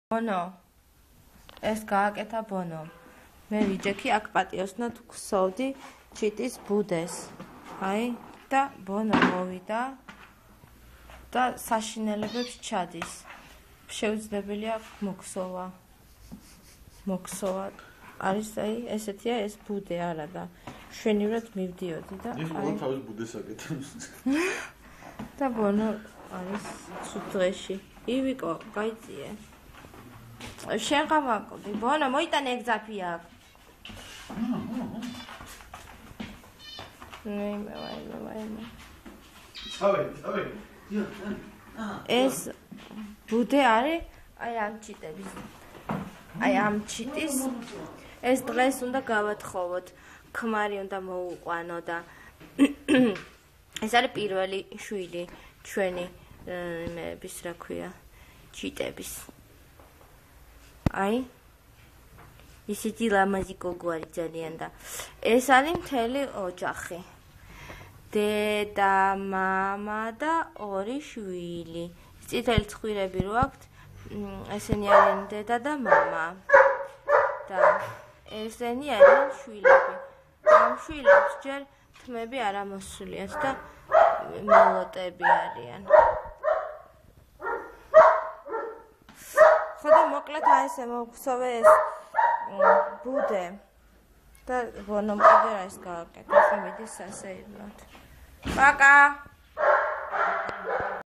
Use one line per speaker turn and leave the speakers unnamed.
ბონო ეს გააკეთა ბონომ მე ვიჯექი აქ პატიოსნად ვქსოვდი ჩიტის ბუდეს აი და ბონო მოვიდა და საშინელებებს ჩადის შეუძლებელია მოქსოვა არის აი ესეთია ეს ბუდე არა და შვენივრად მივდიოდი და
აი თავის ბუდეს აკეთებს
და ბონო არის სუდღეში ივიკო გაიწიე შენ გამაკობი ბონო მოიტანე ეგზაფი აქ ვაიმე
წავე
ეს ბუდე არის აი ამ ჩიტების აი ამ ჩიტის ეს დღეს უნდა გავათხოვოთ ქმარი უნდა მოუყვანო და ეს არის პირველი შვილი ჩვენი იმების რა ქვია ჩიტების აი ისეთი ლამაზი გოგო არის ძალიან და ეს არის მთელი ოჯახი დედა მამა და ორი შვილი წითელი ცხვირები რო აქვთ ესენი არიან დედა და მამა და ესენი არიან შვილები ამ შვილებს ჯერ თმები არ ამოსულიათ და მელოტები არიან ხოდა მოკლედ აი ესე მოვხსოვე ეს ბუდე და ბონომ კიდე რა ის გააკეთა ხა მიდის სასეირნოდ პაკა